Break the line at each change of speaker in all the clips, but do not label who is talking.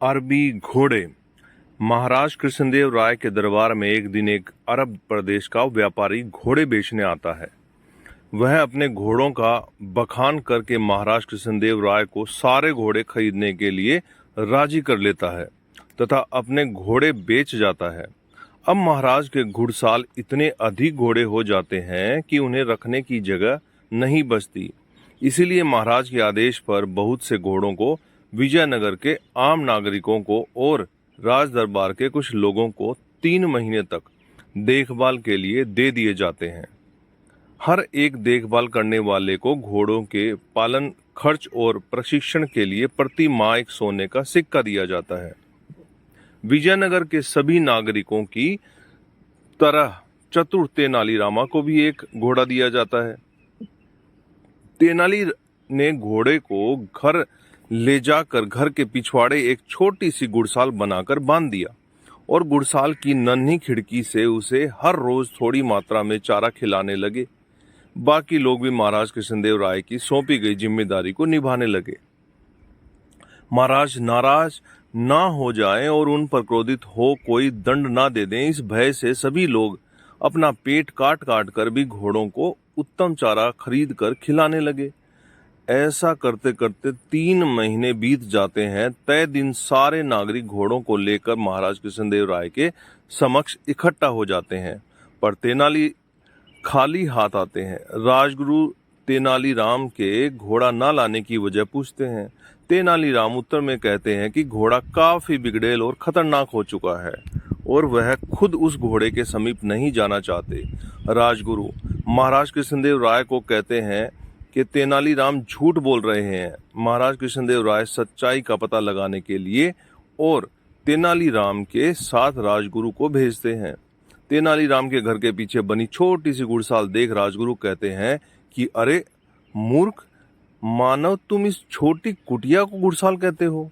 अरबी घोड़े। महाराज कृष्णदेव राय के दरबार में एक दिन एक अरब प्रदेश का व्यापारी घोड़े बेचने आता है। वह अपने घोड़ों का बखान करके महाराज कृष्णदेव राय को सारे घोड़े खरीदने के लिए राजी कर लेता है तथा अपने घोड़े बेच जाता है। अब महाराज के घुड़साल इतने अधिक घोड़े हो जाते हैं कि उन्हें रखने की जगह नहीं बचती। इसीलिए महाराज के आदेश पर बहुत से घोड़ों को विजयनगर के आम नागरिकों को और राज दरबार के कुछ लोगों को 3 महीने तक देखभाल के लिए दे दिए जाते हैं। हर एक देखभाल करने वाले को घोड़ों के पालन खर्च और प्रशिक्षण के लिए प्रति माह एक सोने का सिक्का दिया जाता है। विजयनगर के सभी नागरिकों की तरह चतुर तेनालीरामा को भी एक घोड़ा दिया जाता है। तेनाली ने घोड़े को घर ले जाकर घर के पिछवाड़े एक छोटी सी गुड़साल बनाकर बांध दिया और गुड़साल की नन्ही खिड़की से उसे हर रोज थोड़ी मात्रा में चारा खिलाने लगे। बाकी लोग भी महाराज कृष्णदेव राय की सौंपी गई जिम्मेदारी को निभाने लगे। महाराज नाराज ना हो जाएं और उन पर क्रोधित हो कोई दंड ना दे दें, इस भय से सभी लोग अपना पेट काट काट कर भी घोड़ों को उत्तम चारा खरीद कर खिलाने लगे। ऐसा करते करते 3 महीने बीत जाते हैं। तय दिन सारे नागरिक घोड़ों को लेकर महाराज कृष्णदेव राय के समक्ष इकट्ठा हो जाते हैं, पर तेनाली खाली हाथ आते हैं। राजगुरु तेनालीराम के घोड़ा न लाने की वजह पूछते हैं। तेनालीराम उत्तर में कहते हैं कि घोड़ा काफी बिगड़ेल और खतरनाक हो चुका है और वह खुद उस घोड़े के समीप नहीं जाना चाहते। राजगुरु महाराज कृष्णदेव राय को कहते हैं कि तेनालीराम झूठ बोल रहे हैं। महाराज कृष्णदेव राय सच्चाई का पता लगाने के लिए और तेनालीराम के साथ राजगुरु को भेजते हैं। तेनालीराम के घर के पीछे बनी छोटी सी गुड़साल देख राजगुरु कहते हैं कि अरे मूर्ख मानव, तुम इस छोटी कुटिया को गुड़साल कहते हो।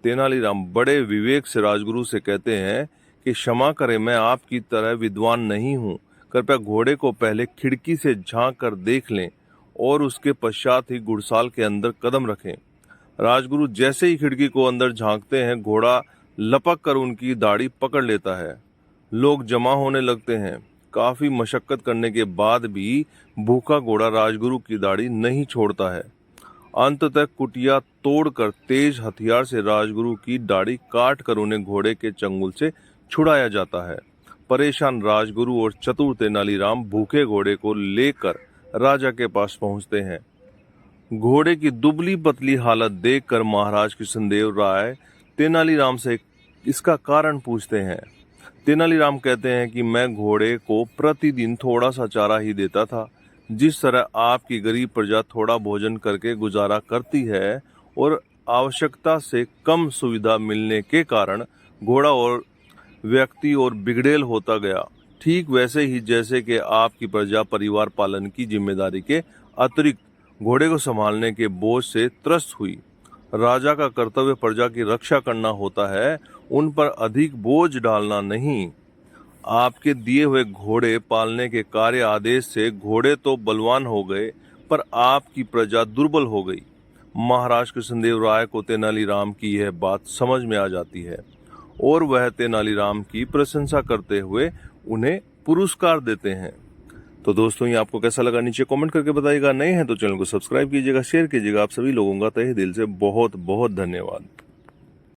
तेनालीराम बड़े विवेक से राजगुरु से कहते हैं कि क्षमा करें, मैं आपकी तरह विद्वान नहीं हूँ। कृपया घोड़े को पहले खिड़की से झांक कर देख लें और उसके पश्चात ही गुड़साल के अंदर कदम रखें। राजगुरु जैसे ही खिड़की को अंदर झांकते हैं, घोड़ा लपक कर उनकी दाढ़ी पकड़ लेता है। लोग जमा होने लगते हैं। काफी मशक्कत करने के बाद भी भूखा घोड़ा राजगुरु की दाढ़ी नहीं छोड़ता है। अंततः कुटिया तोड़कर तेज हथियार से राजगुरु की दाढ़ी काट कर उन्हें घोड़े के चंगुल से छुड़ाया जाता है। परेशान राजगुरु और चतुर तेनालीराम भूखे घोड़े को लेकर राजा के पास पहुंचते हैं। घोड़े की दुबली पतली हालत देखकर महाराज कृष्णदेव राय तेनालीराम से इसका कारण पूछते हैं। तेनालीराम कहते हैं कि मैं घोड़े को प्रतिदिन थोड़ा सा चारा ही देता था। जिस तरह आपकी गरीब प्रजा थोड़ा भोजन करके गुजारा करती है और आवश्यकता से कम सुविधा मिलने के कारण घोड़ा और व्यक्ति और बिगड़ेल होता गया, ठीक वैसे ही जैसे कि आपकी प्रजा परिवार पालन की जिम्मेदारी के अतिरिक्त घोड़े को संभालने के बोझ से त्रस्त हुई। राजा का कर्तव्य प्रजा की रक्षा करना होता है, उन पर अधिक बोझ डालना नहीं। आपके दिए हुए घोड़े पालने के कार्य आदेश से घोड़े तो बलवान हो गए, पर आपकी प्रजा दुर्बल हो गई। महाराज कृष्णदेव राय को तेनालीराम की यह बात समझ में आ जाती है और वह तेनालीराम की प्रशंसा करते हुए उन्हें पुरस्कार देते हैं। तो दोस्तों, ये आपको कैसा लगा नीचे कमेंट करके बताइएगा। नए हैं तो चैनल को सब्सक्राइब कीजिएगा, शेयर कीजिएगा। आप सभी लोगों का तहे दिल से बहुत बहुत धन्यवाद।